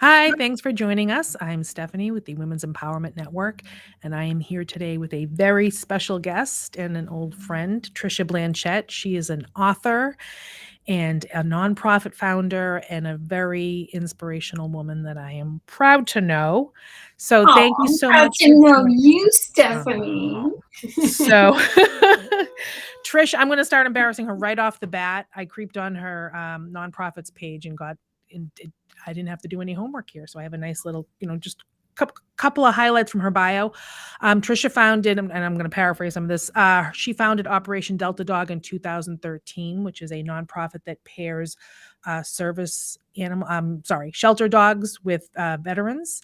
Hi, thanks for joining us. I'm Stephanie with the Women's Empowerment Network, and I am here today with a very special guest and an old friend, Trisha Blanchet. She is an author and a nonprofit founder and a very inspirational woman that I am proud to know. So Oh, thank you I'm so proud much to for know joining. you, Oh. Stephanie. So, Trish, I'm going to start embarrassing her right off the bat. I creeped on her nonprofits page and got in. I didn't have to do any homework here, so I have a nice little, just couple of highlights from her bio. Trisha founded, and I'm going to paraphrase some of this. She founded Operation Delta Dog in 2013, which is a nonprofit that pairs shelter dogs with veterans,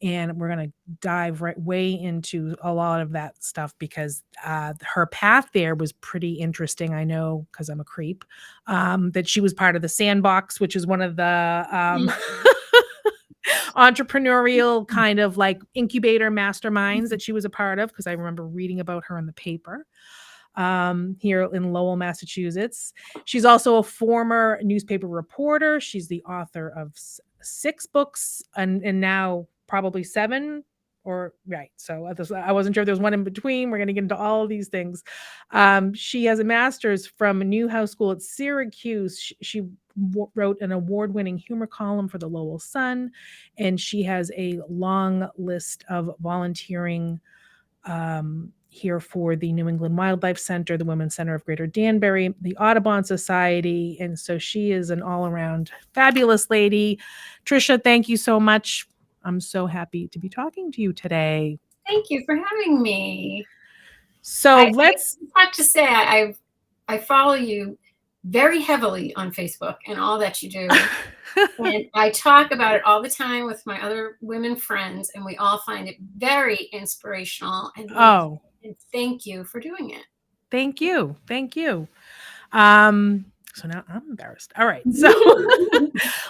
and we're going to dive right way into a lot of that stuff because her path there was pretty interesting. I know because I'm a creep, that she was part of the Sandbox, which is one of the entrepreneurial kind of like incubator masterminds that she was a part of, because I remember reading about her in the paper here in Lowell, Massachusetts. She's also a former newspaper reporter. She's the author of six books and now probably seven or right. So I wasn't sure if there's one in between. We're going to get into all of these things. She has a master's from Newhouse School at Syracuse. She wrote an award-winning humor column for the Lowell Sun, and she has a long list of volunteering here for the New England Wildlife Center, the Women's Center of Greater Danbury, the Audubon Society. And so she is an all around fabulous lady. Trisha, thank you so much. I'm so happy to be talking to you today. Thank you for having me. So I let's have to say, I follow you very heavily on Facebook and all that you do. And I talk about it all the time with my other women friends, and we all find it very inspirational. oh, And thank you for doing it. thank you. Thank you. So now I'm embarrassed. All right. So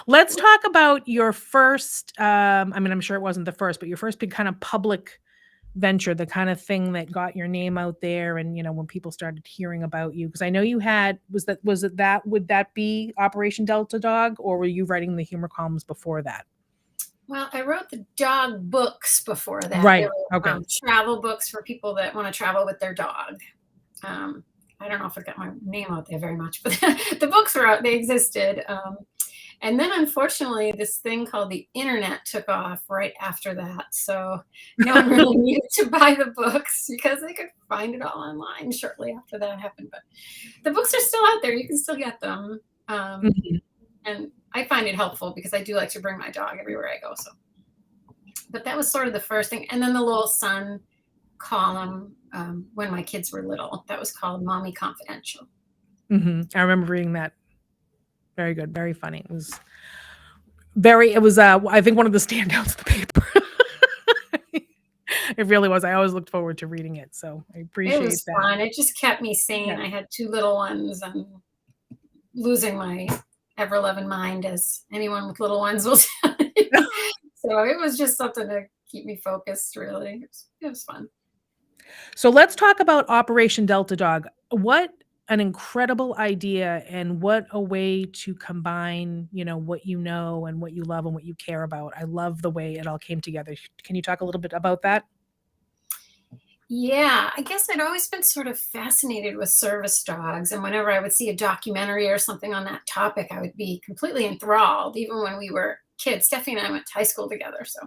let's talk about your first I'm sure it wasn't the first, but your first big kind of public venture, the kind of thing that got your name out there and when people started hearing about you, because I know you had would that be Operation Delta Dog, or were you writing the humor columns before that? Well, I wrote the dog books before that. They Right. were Okay. travel books for people that want to travel with their dog. I don't know if I got my name out there very much, but the books were out, they existed. And then unfortunately, this thing called the internet took off right after that. So no one really needed to buy the books because they could find it all online shortly after that happened. But the books are still out there. You can still get them. Mhm. And I find it helpful because I do like to bring my dog everywhere I go. So, but that was sort of the first thing. And then the little Sun column when my kids were little, that was called Mommy Confidential. I remember reading that. Very good. Very funny. It was I think one of the standouts of the paper. It really was. I always looked forward to reading it. So I It appreciate was that. fun. It just kept me sane. Yeah. I had two little ones and losing my ever loving mind, as anyone with little ones will tell you. So it was just something to keep me focused, really. It was fun. So let's talk about Operation Delta Dog. What an incredible idea, and what a way to combine, what you know and what you love and what you care about. I love the way it all came together. Can you talk a little bit about that? Yeah, I guess I'd always been sort of fascinated with service dogs. And whenever I would see a documentary or something on that topic, I would be completely enthralled, even when we were kids. Stephanie and I went to high school together. So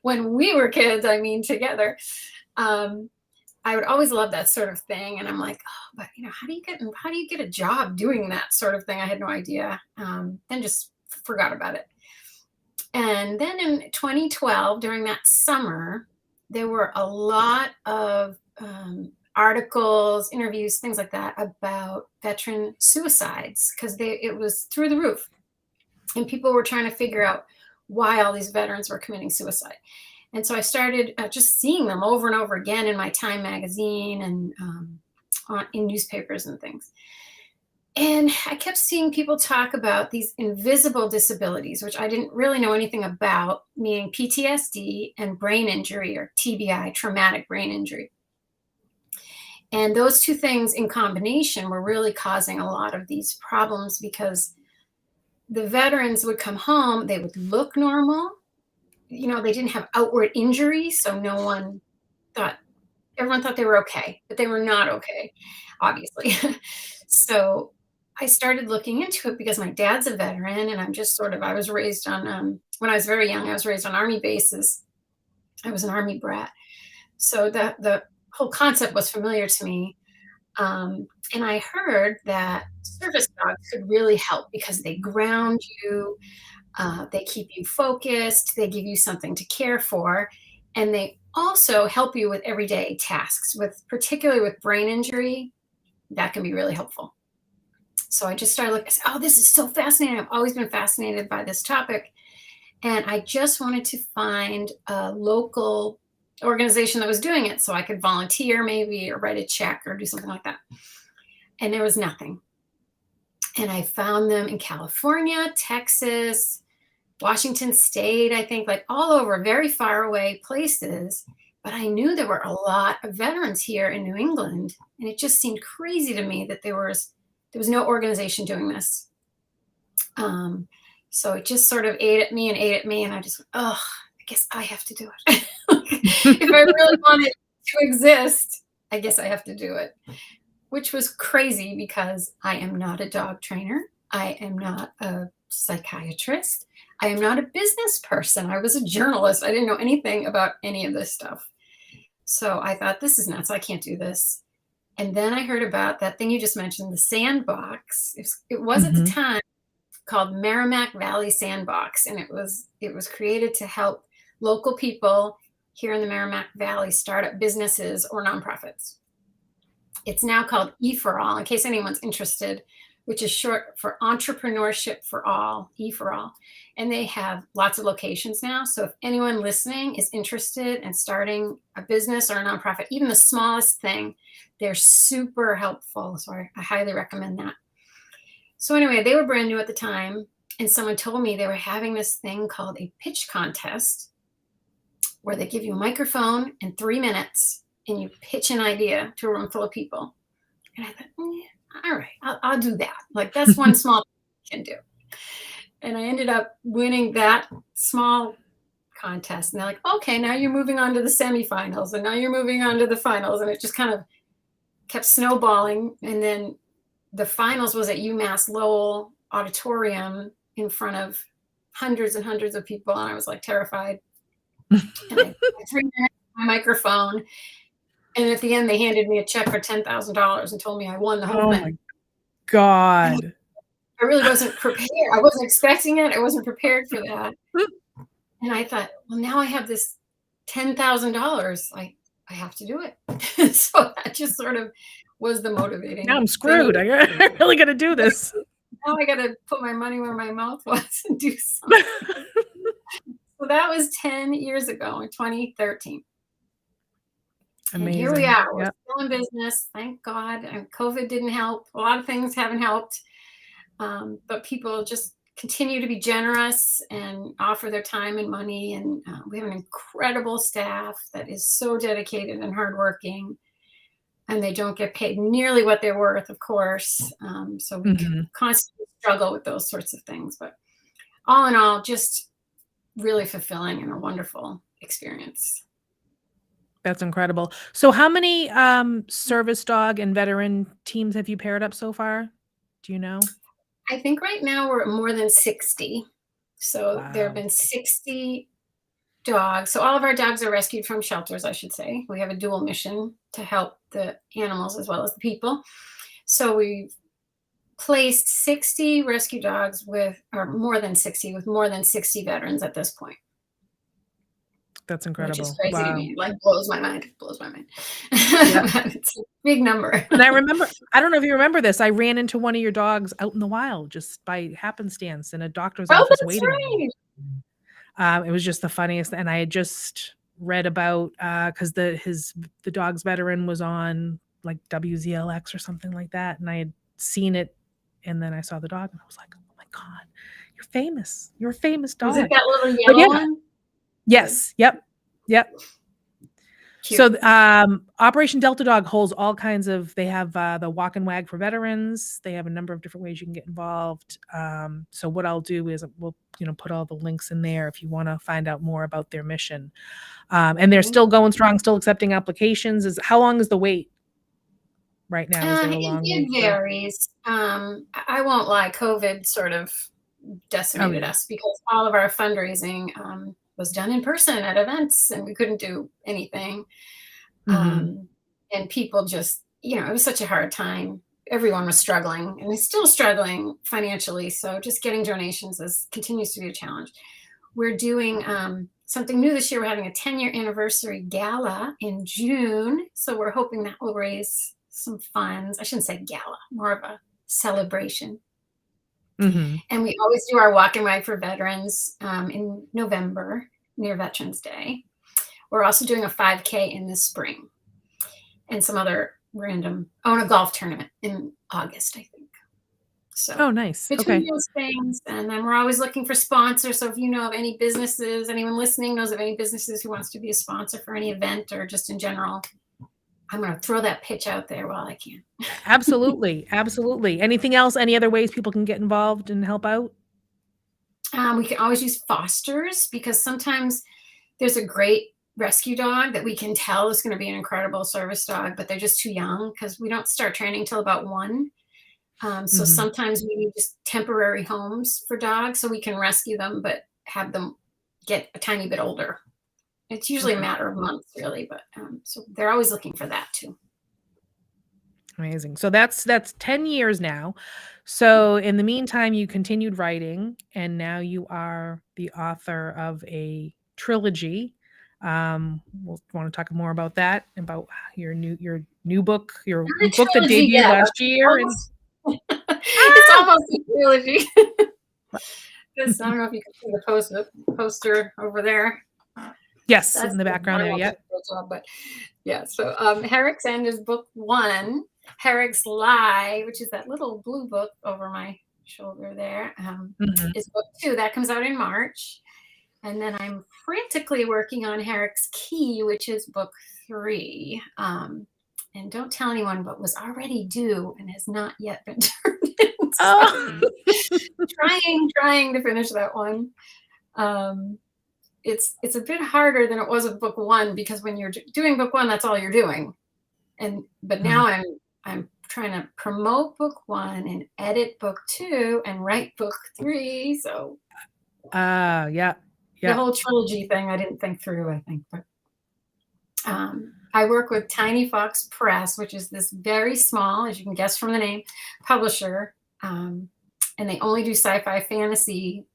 when we were kids, I mean, together, um, I would always love that sort of thing. And I'm like, oh, but how do you get a job doing that sort of thing? I had no idea. Then just forgot about it. And then in 2012, during that summer, there were a lot of articles, interviews, things like that about veteran suicides because it was through the roof, and people were trying to figure out why all these veterans were committing suicide. And so I started just seeing them over and over again in my Time magazine and in newspapers and things. And I kept seeing people talk about these invisible disabilities, which I didn't really know anything about, meaning PTSD and brain injury, or TBI, traumatic brain injury. And those two things in combination were really causing a lot of these problems because the veterans would come home, they would look normal, they didn't have outward injuries, so everyone thought they were okay, but they were not okay, obviously. So I started looking into it because my dad's a veteran, and I was raised on, when I was very young, I was raised on Army bases. I was an Army brat. So the whole concept was familiar to me. And I heard that service dogs could really help because they ground you, they keep you focused, they give you something to care for, and they also help you with everyday tasks, particularly with brain injury. That can be really helpful. So I just started looking, I said, oh, this is so fascinating. I've always been fascinated by this topic. And I just wanted to find a local organization that was doing it so I could volunteer maybe or write a check or do something like that. And there was nothing. And I found them in California, Texas, Washington State, I think, like all over, very far away places. But I knew there were a lot of veterans here in New England. And it just seemed crazy to me that there was no organization doing this. So it just sort of ate at me. And I just went, oh, I guess I have to do it. If I really want it to exist, I guess I have to do it. Which was crazy because I am not a dog trainer. I am not a psychiatrist. I am not a business person. I was a journalist. I didn't know anything about any of this stuff. So I thought, this is nuts. I can't do this. And then I heard about that thing you just mentioned, the sandbox. It was at the time called Merrimack Valley Sandbox. And it was created to help local people here in the Merrimack Valley start up businesses or nonprofits. It's now called E4All, in case anyone's interested, which is short for Entrepreneurship for All, E4All. And they have lots of locations now. So if anyone listening is interested in starting a business or a nonprofit, even the smallest thing, they're super helpful. So I highly recommend that. So anyway, they were brand new at the time. And someone told me they were having this thing called a pitch contest where they give you a microphone in 3 minutes and you pitch an idea to a room full of people. And I thought, all right, I'll do that. Like, that's one small thing I can do. And I ended up winning that small contest. And they're like, okay, now you're moving on to the semifinals, and now you're moving on to the finals. And it just kind of kept snowballing. And then the finals was at UMass Lowell Auditorium in front of hundreds and hundreds of people. And I was like terrified. And I 3 minutes on my microphone. And at the end, they handed me a check for $10,000 and told me I won the whole thing. Oh my God. I really wasn't prepared. I wasn't expecting it. I wasn't prepared for that. And I thought, well, now I have this $10,000. I have to do it. So that just sort of was the motivating. Now I'm screwed. I really got to do this. Now I got to put my money where my mouth was and do something. So that was 10 years ago in 2013. Amazing. And here we are. We're still in business. Thank God. And COVID didn't help. A lot of things haven't helped. But people just continue to be generous and offer their time and money. And we have an incredible staff that is so dedicated and hardworking. And they don't get paid nearly what they're worth, of course. So we constantly struggle with those sorts of things. But all in all, just really fulfilling and a wonderful experience. That's incredible. So how many service dog and veteran teams have you paired up so far? Do you know? I think right now we're at more than 60. So there have been 60 dogs. So all of our dogs are rescued from shelters, I should say. We have a dual mission to help the animals as well as the people. So we've placed 60 rescue dogs with more than 60 veterans at this point. That's incredible. Which is crazy to me. Like, blows my mind. Yeah. It's a big number. And I remember, I don't know if you remember this, I ran into one of your dogs out in the wild just by happenstance in a doctor's office waiting. Right. It was just the funniest. And I had just read about, because the dog's veteran was on like WZLX or something like that. And I had seen it. And then I saw the dog and I was like, oh my God, you're famous. You're a famous dog. Was it that little yellow one? Yes. Yep. Cute. So, Operation Delta Dog holds all kinds of. They have the walk and wag for veterans. They have a number of different ways you can get involved. So, what I'll do is we'll put all the links in there if you want to find out more about their mission. And they're Okay. still going strong, still accepting applications. Is how long is the wait right now? Is there a long It wait for? varies. I won't lie, COVID sort of Oh decimated yeah. us because all of our fundraising was done in person at events and we couldn't do anything. Hmm. And people just, it was such a hard time. Everyone was struggling and is still struggling financially. So just getting donations continues to be a challenge. We're doing something new this year. We're having a 10-year anniversary gala in June. So we're hoping that will raise some funds. I shouldn't say gala, more of a celebration. Hmm. And we always do our walk and ride for veterans in November near Veterans Day. We're also doing a 5K in the spring and some other random, a golf tournament in August, I think. So Oh, nice. between Okay. those things, and then we're always looking for sponsors. So if you know of any businesses, anyone listening knows of any businesses who wants to be a sponsor for any event or just in general, I'm going to throw that pitch out there while I can. Absolutely. Absolutely. Anything else? Any other ways people can get involved and help out? We can always use fosters because sometimes there's a great rescue dog that we can tell is going to be an incredible service dog, but they're just too young because we don't start training till about 1. So Hmm. sometimes we need just temporary homes for dogs so we can rescue them, but have them get a tiny bit older. It's usually a Okay. matter of months, really, but so they're always looking for that too. Amazing. So that's 10 years now. So in the meantime, you continued writing and now you are the author of a trilogy. We'll want to talk more about that, about your new book, your Not a book that trilogy debuted yet. last year. And Almost, it's ah, almost a trilogy. I don't know if you can see the poster over there. yes, That's in the the background there. normal Yep. job, but yeah. So Herrick's End is book 1. Herrick's Lie, which is that little blue book over my shoulder there, Hmm. is book 2. That comes out in March. And then I'm frantically working on Herrick's Key, which is book 3. And don't tell anyone, but was already due and has not yet been turned in. So Oh. trying to finish that one. It's a bit harder than it was with book 1 because when you're doing book 1, that's all you're doing. But now I'm trying to promote book 1 and edit book 2 and write book 3. So Yeah. the Yeah. whole trilogy thing I didn't think through, I think. But I work with Tiny Fox Press, which is this very small, as you can guess from the name, publisher. And they only do sci-fi fantasy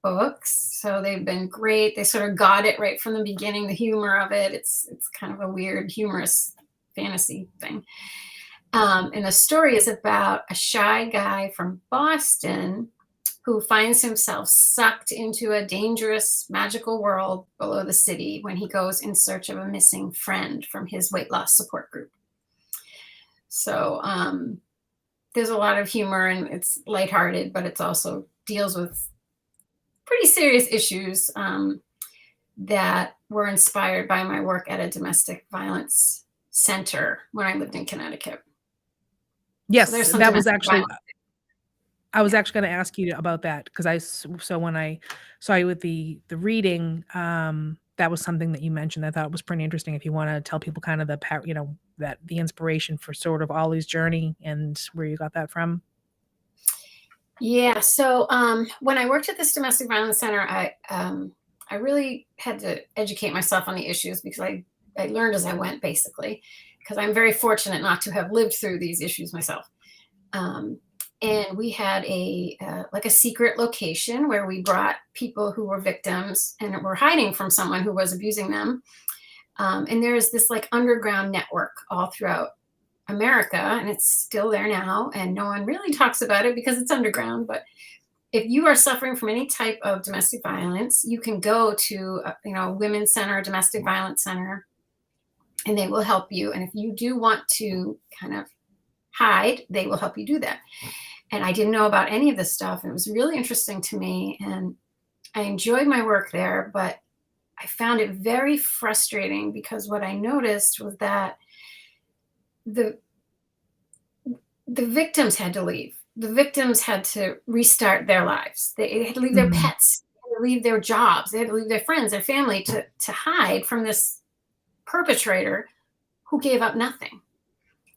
books. So they've been great. They sort of got it right from the beginning, the humor of it. It's kind of a weird, humorous fantasy thing. And the story is about a shy guy from Boston who finds himself sucked into a dangerous magical world below the city when he goes in search of a missing friend from his weight loss support group. So there's a lot of humor and it's lighthearted, but it's also deals with pretty serious issues that were inspired by my work at a domestic violence center when I lived in Connecticut. So Yes, there's some that was domestic actually violence. I was Yeah. actually gonna ask you about that because so when I saw you with the reading, that was something that you mentioned. I thought it was pretty interesting. If you want to tell people kind of that the inspiration for sort of Ollie's journey and where you got that from. Yeah. So when I worked at this domestic violence center, I really had to educate myself on the issues because I learned as I went, basically, because I'm very fortunate not to have lived through these issues myself. Um, and we had like a secret location where we brought people who were victims and were hiding from someone who was abusing them. And there's this like underground network all throughout America, and it's still there now. And no one really talks about it because it's underground. But if you are suffering from any type of domestic violence, you can go to women's center, domestic violence center, and they will help you. And if you do want to kind of hide, they will help you do that. And I didn't know about any of this stuff, and it was really interesting to me. And I enjoyed my work there, but I found it very frustrating because what I noticed was that the the victims had to leave. The victims had to restart their lives. They had to leave their Mhm. pets, they had to leave their jobs, they had to leave their friends, their family to hide from this perpetrator who gave up nothing.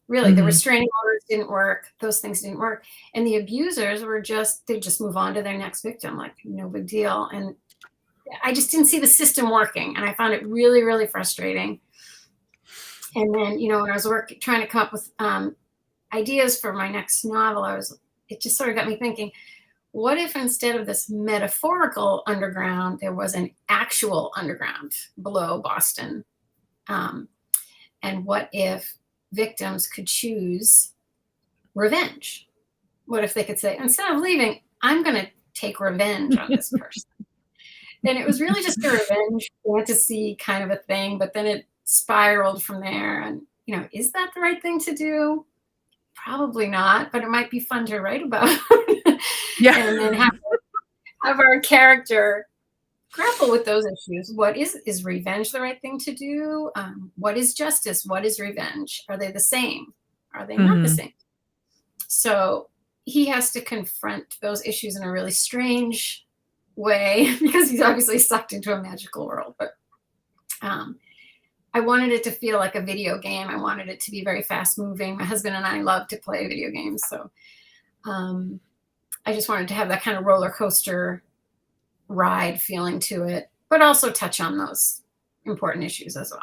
Really, the Mhm. restraining orders didn't work. Those things didn't work. And the abusers were they just move on to their next victim, like no big deal. And I just didn't see the system working. And I found it really, really frustrating. And then, when I was trying to come up with ideas for my next novel, it just sort of got me thinking, what if instead of this metaphorical underground, there was an actual underground below Boston? Um, and what if victims could choose revenge? What if they could say, instead of leaving, I'm going to take revenge on this person? And it was really just a revenge fantasy kind of a thing, but then it spiraled from there. And, is that the right thing to do? Probably not, but it might be fun to write about. Yeah. And then have our character grapple with those issues. What is revenge the right thing to do? What is justice? What is revenge? Are they the same? Are they not the Mhm. same? So he has to confront those issues in a really strange way because he's obviously sucked into a magical world. But I wanted it to feel like a video game. I wanted it to be very fast moving. My husband and I love to play video games. So I just wanted to have that kind of roller coaster ride feeling to it, but also touch on those important issues as well.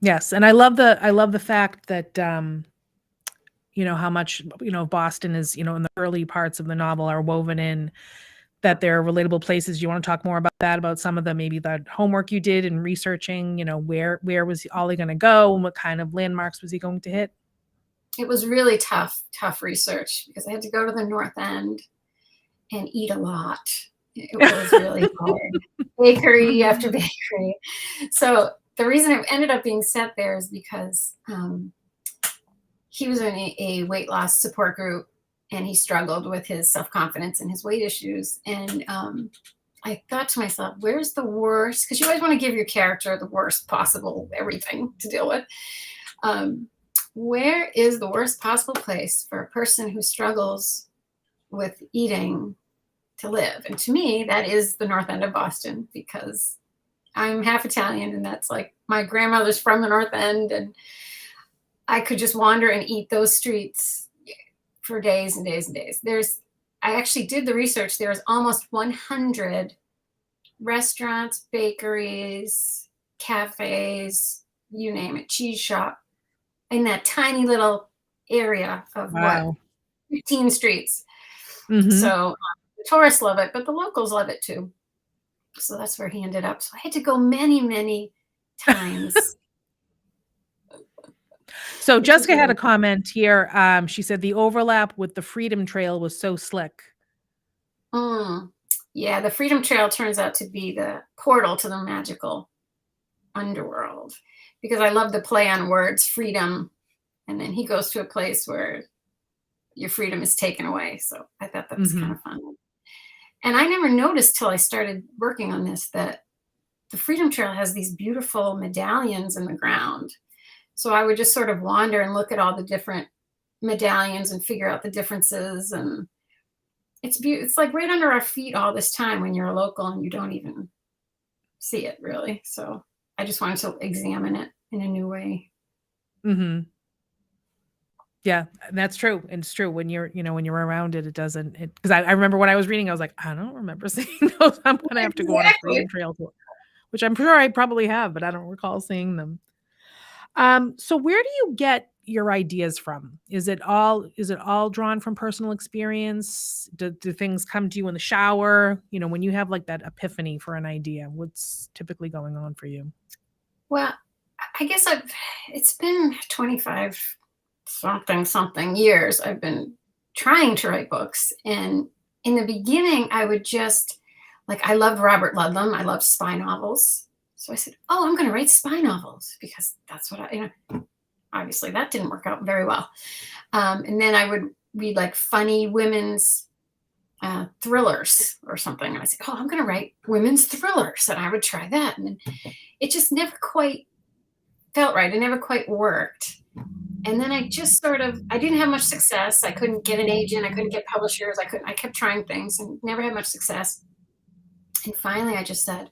Yes, and I love the fact that, how much, Boston is, in the early parts of the novel are woven in, that they're relatable places. You wanna talk more about that, about some of the maybe the homework you did in researching, where was Ollie gonna go and what kind of landmarks was he going to hit? It was really tough research because I had to go to the North End and eat a lot. It was really hard. Bakery after bakery. So the reason it ended up being set there is because he was in a weight loss support group and he struggled with his self-confidence and his weight issues. And I thought to myself, where's the worst? Because you always want to give your character the worst possible everything to deal with. Where is the worst possible place for a person who struggles with eating to live? And to me, that is the North End of Boston because I'm half Italian and that's like my grandmother's from the North End and I could just wander and eat those streets for days and days and days. I actually did the research. There's almost 100 restaurants, bakeries, cafes, you name it, cheese shop in that tiny little area of what, Wow. 15 streets. Mhm. So the tourists love it, but the locals love it too. So that's where he ended up. So I had to go many, many times, So which was Jessica had really a comment here, she said, "The overlap with the Freedom Trail was so slick." mm. Yeah, the Freedom Trail turns out to be the portal to the magical underworld because I love the play on words, freedom, and then he goes to a place where your freedom is taken away. So I thought that was kind Mhm. of fun. And I never noticed till I started working on this that the Freedom Trail has these beautiful medallions in the ground. So I would just sort of wander and look at all the different medallions and figure out the differences. And it's like right under our feet all this time when you're a local and you don't even see it really. So I just wanted to examine it in a new way. Mhm. Yeah, that's true, and it's true when when you're around it, it doesn't it 'cause I remember when I was reading, I was like, "I don't remember seeing those. I'm gonna have to go on a Exactly. Freedom Trail tour," which I'm sure I probably have, but I don't recall seeing them. So where do you get your ideas from? Is it all drawn from personal experience? Do things come to you in the shower? When you have, like, that epiphany for an idea, what's typically going on for you? Well, I guess it's been 25 something years I've been trying to write books. And in the beginning, I would just, like, I loved Robert Ludlum. I loved spy novels. So I said, oh, I'm going to write spy novels because that's what obviously that didn't work out very well. And then I would read like funny women's thrillers or something. And I said, oh, I'm going to write women's thrillers. And I would try that. And it just never quite felt right. It never quite worked. And then I just I didn't have much success. I couldn't get an agent. I couldn't get publishers. I kept trying things and never had much success. And finally I just said,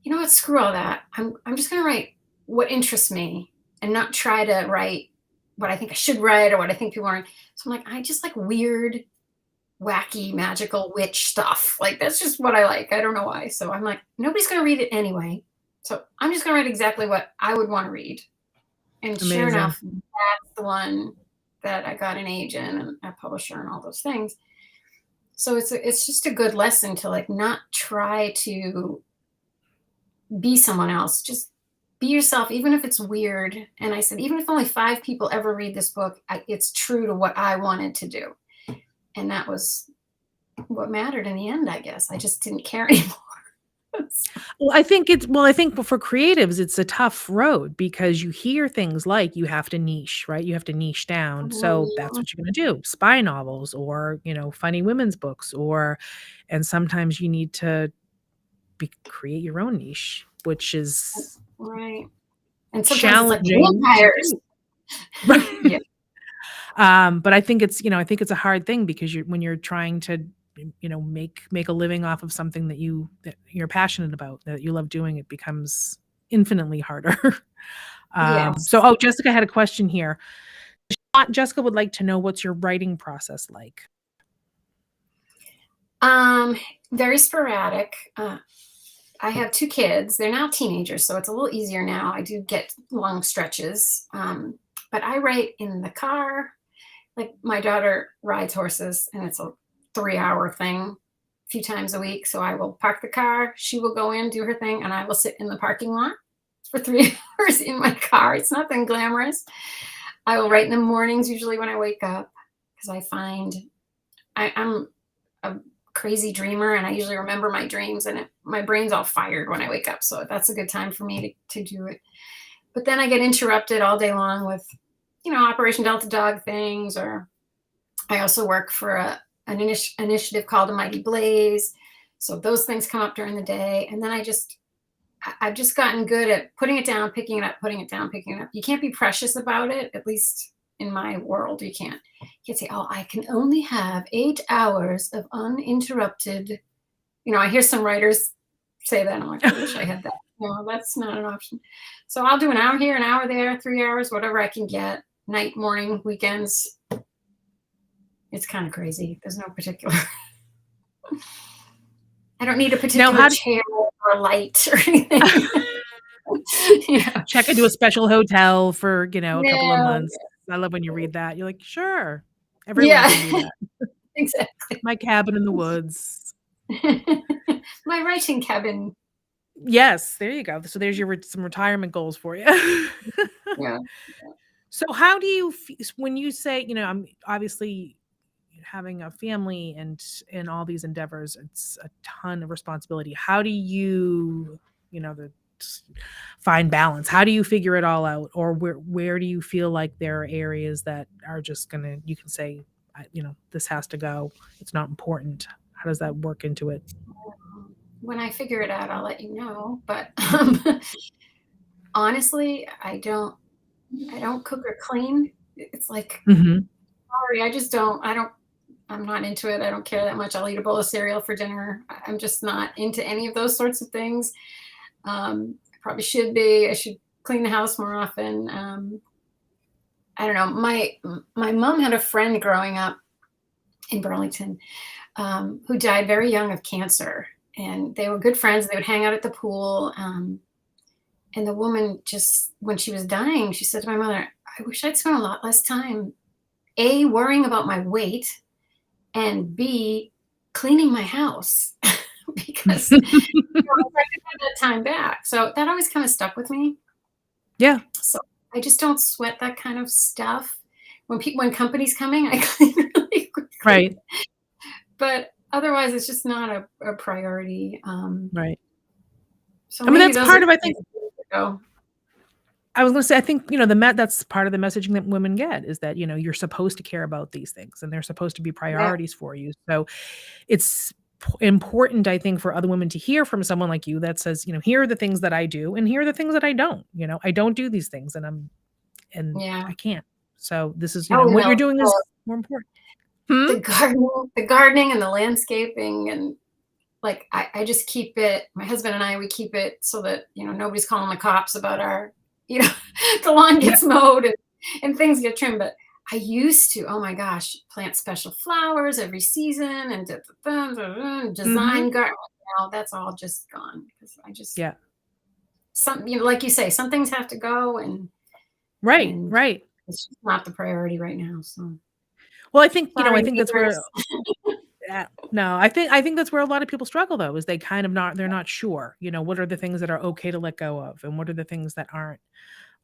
you know what, screw all that. I'm just going to write what interests me and not try to write what I think I should write or what I think people are. So I'm like, I just like weird, wacky, magical witch stuff. Like, that's just what I like. I don't know why. So I'm like, nobody's going to read it anyway. So I'm just going to write exactly what I would want to read. And Amazing. Sure enough, that's the one that I got an agent and a publisher and all those things. So it's just a good lesson to like not try to be someone else. Just be yourself, even if it's weird. And I said, even if only 5 people ever read this book, it's true to what I wanted to do. And that was what mattered in the end, I guess. I just didn't care anymore. Well, I think for creatives, it's a tough road because you hear things like you have to niche, right? You have to niche down. So that's what you're going to do. Spy novels or, funny women's books and sometimes you need to create your own niche, which is right. And challenging. It's like right. Yeah. But I think it's a hard thing because when you're trying to make a living off of something that you're passionate about, that you love doing, it becomes infinitely harder. Yes. So, Jessica had a question here. Jessica would like to know, what's your writing process like? Very sporadic. I have 2 kids. They're now teenagers, so it's a little easier now. I do get long stretches. But I write in the car. Like, my daughter rides horses, and it's a 3-hour thing a few times a week. So I will park the car, she will go in, do her thing, and I will sit in the parking lot for 3 hours in my car. It's nothing glamorous. I will write in the mornings, usually when I wake up, because I find I'm a crazy dreamer, and I usually remember my dreams, and my brain's all fired when I wake up. So that's a good time for me to do it. But then I get interrupted all day long with, Operation Delta Dog things, or I also work for an initiative called A Mighty Blaze. So those things come up during the day. And then I've just gotten good at putting it down, picking it up, putting it down, picking it up. You can't be precious about it, at least in my world. You can't say, oh, I can only have 8 hours of uninterrupted. I hear some writers say that. I'm like, I wish I had that. No, that's not an option. So I'll do an hour here, an hour there, 3 hours, whatever I can get, night, morning, weekends. It's kind of crazy. There's no particular. I don't need a particular chair or a light or anything. Check into a special hotel for, a couple of months. I love when you read that. You're like, sure. Everyone can do that. Exactly. My cabin in the woods. My writing cabin. Yes, there you go. So there's some retirement goals for you. Yeah. So how do you, when you say, I'm obviously having a family and in all these endeavors, it's a ton of responsibility. How do you, find balance? How do you figure it all out? Or where do you feel like there are areas that are just you can say, this has to go. It's not important. How does that work into it? When I figure it out, I'll let you know. But honestly, I don't cook or clean. It's like, sorry, I just don't. I'm not into it. I don't care that much. I'll eat a bowl of cereal for dinner. I'm just not into any of those sorts of things. I probably should be. I should clean the house more often. I don't know. My mom had a friend growing up in Burlington who died very young of cancer. And they were good friends. They would hang out at the pool. And the woman just, when she was dying, she said to my mother, I wish I'd spent a lot less time, A, worrying about my weight, and B, cleaning my house because I could have that time back. So that always kind of stuck with me. Yeah. So I just don't sweat that kind of stuff. When company's coming, I clean really quickly. Right. But otherwise, it's just not a priority. Right. So I mean, that's part of, I think. I was gonna say, I think, that's part of the messaging that women get is that, you're supposed to care about these things and they're supposed to be Yeah. priorities for you. So it's important, I think, for other women to hear from someone like you that says, here are the things that I do and here are the things that I don't. I don't do these things and Yeah. I can't. So this is, Oh, what you're no. doing is Well, more important. Hmm? the gardening and the landscaping and like I just keep it. My husband and I, we keep it so that nobody's calling the cops about our, you know, the lawn Yeah. gets mowed and things get trimmed. But I used to, oh my gosh, plant special flowers every season and Mhm. design garden. Now that's all just gone because I just Yeah. like you say, some things have to go Right, and right. it's just not the priority right now. So Well, I sorry, think that's where neighbors. no, I think that's where a lot of people struggle though, is they kind of they're not sure, what are the things that are okay to let go of and what are the things that aren't.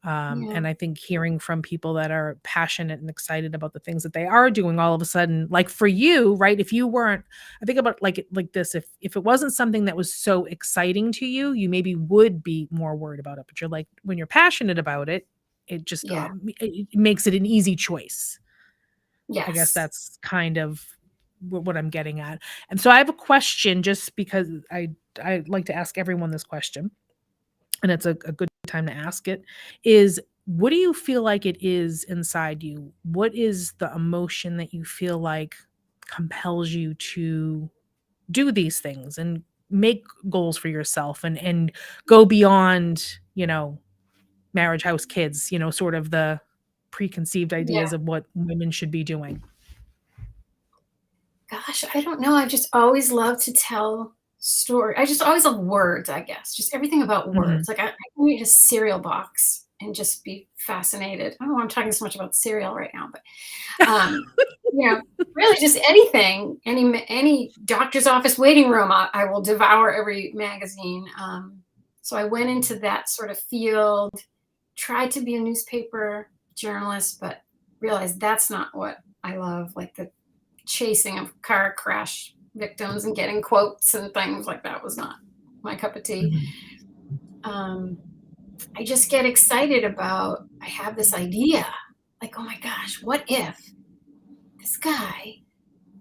Yeah, And I think hearing from people that are passionate and excited about the things that they are doing all of a sudden, like for you, right? If you weren't, I think about like this, if it wasn't something that was so exciting to you, you maybe would be more worried about it. But you're like, when you're passionate about it, it just yeah, it makes it an easy choice. I guess yes. that's kind of what I'm getting at. And so I have a question just because I like to ask everyone this question, and it's a good time to ask it, is what do you feel like it is inside you? What is the emotion that you feel like compels you to do these things and make goals for yourself and go beyond, marriage, house, kids, sort of the preconceived Yeah. ideas of what women should be doing? Gosh, I don't know. I've just always loved to tell story. I just always love words, I guess. Just everything about Mhm. words. Like I can read a cereal box and just be fascinated. I don't know why I'm talking so much about cereal right now, but um, really just anything, any doctor's office waiting room, I will devour every magazine. So I went into that sort of field, tried to be a newspaper journalist, but realized that's not what I love. Like the chasing of car crash victims and getting quotes and things like that was not my cup of tea. Mhm. Um, I just get excited about, I have this idea like, oh my gosh, what if this guy,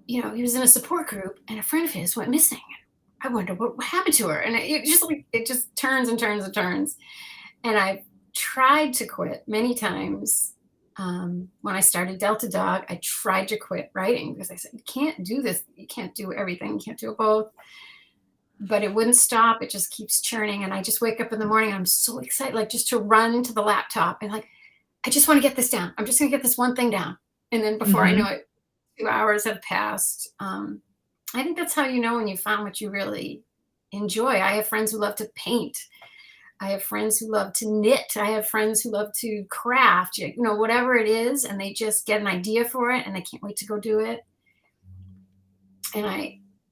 he was in a support group and a friend of his went missing. I wonder what happened to her. And it just turns and turns and turns. And I've tried to quit many times. When I started Delta Dog, I tried to quit writing because I said, you can't do this. You can't do everything. You can't do it both. But it wouldn't stop. It just keeps churning. And I just wake up in the morning. I'm so excited, like just to run to the laptop and like, I just want to get this down. I'm just going to get this one thing down. And then before I know Mhm. it, 2 hours have passed. I think that's how you know when you found what you really enjoy. I have friends who love to paint. I have friends who love to knit. I have friends who love to craft, whatever it is, and they just get an idea for it and they can't wait to go do it. And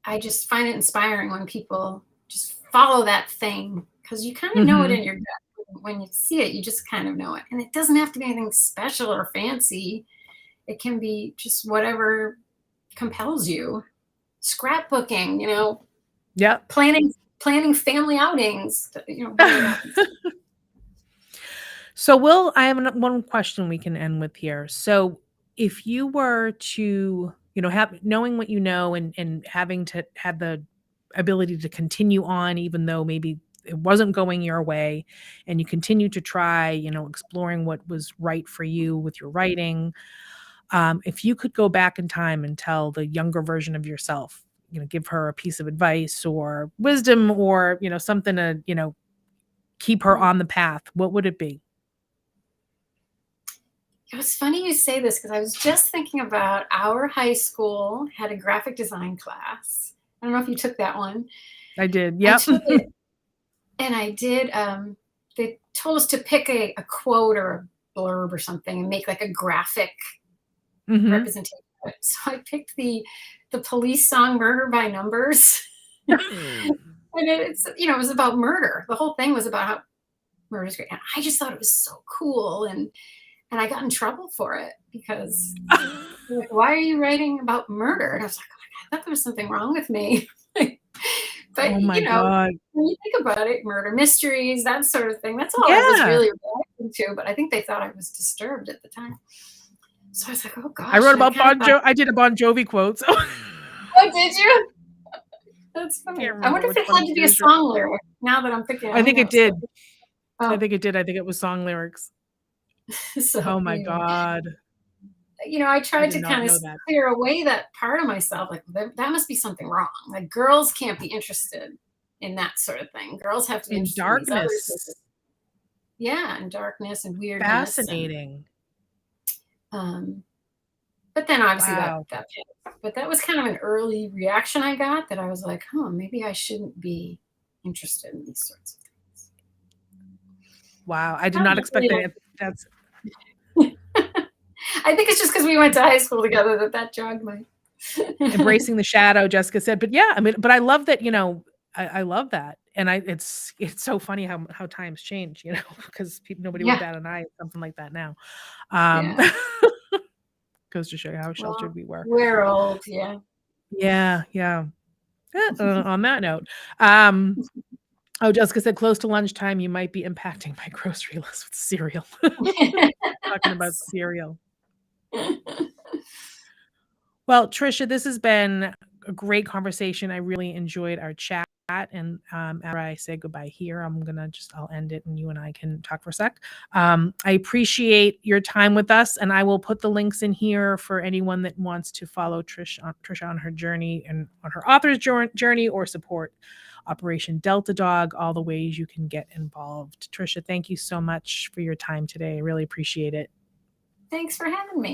I just find it inspiring when people just follow that thing because you kind of know it Mhm. in your gut. When you see it, you just kind of know it. And it doesn't have to be anything special or fancy. It can be just whatever compels you. Scrapbooking, Yep. planning family outings, whatever happens. So, I have one question we can end with here. So, if you were to, have knowing what you know and having to have the ability to continue on, even though maybe it wasn't going your way, and you continue to try, exploring what was right for you with your writing. If you could go back in time and tell the younger version of yourself, give her a piece of advice or wisdom or, something to, keep her Mm. on the path, what would it be? It was funny you say this because I was just thinking about our high school had a graphic design class. I don't know if you took that one. I did. I Yep. took it and I did. They told us to pick a quote or a blurb or something and make like a graphic Mhm. representation of it. So I picked the police song "Murder by Numbers," and it was about murder. The whole thing was about how murder is great, and I just thought it was so cool, and I got in trouble for it because they're like, why are you writing about murder? And I was like, oh my God, I thought there was something wrong with me. But, Oh my God. when you think about it, murder mysteries, that sort of thing, that's all I was Yeah. really reacting to, but I think they thought I was disturbed at the time. So I was like, "Oh I gosh," wrote and I about kinda thought, I did a Bon Jovi quote, so "Oh, did you?" That's funny. can't I remember wonder if which it one had I'm to be a pretty sure. song lyric. Now that I'm thinking, I who think it knows? did. I Oh, think it did. I think it was song lyrics. so Oh my anyway, God. I I tried did to not kind of know that. clear away that part of myself, like that must be something wrong. Like girls can't be interested in that sort of thing. Girls have to be In interested in these other darkness. sorts, yeah, and darkness and weirdness and Fascinating. um but then obviously that Wow. that passed. But that was kind of an early reaction I got, that I was like, huh, maybe I shouldn't be interested in these sorts of things. Wow. I did I don't not know, expect that. That's I think it's just because we went to high school together that jogged my embracing the shadow, Jessica said. But yeah, I mean, but I love that, I love that. And it's so funny how times change, because nobody would Yeah, bat an eye at something like that now. Um, yeah. goes to show you how sheltered Well, we were. we're old, yeah. Yeah, yeah. On that note, um, oh, Jessica said close to lunchtime, you might be impacting my grocery list with cereal. Talking about cereal. Well, Trisha, this has been a great conversation. I really enjoyed our chat. And after I say goodbye here, I'll end it and you and I can talk for a sec. I appreciate your time with us, and I will put the links in here for anyone that wants to follow Trisha on her journey and on her author's journey, or support Operation Delta Dog, all the ways you can get involved. Trisha, thank you so much for your time today. I really appreciate it. Thanks for having me.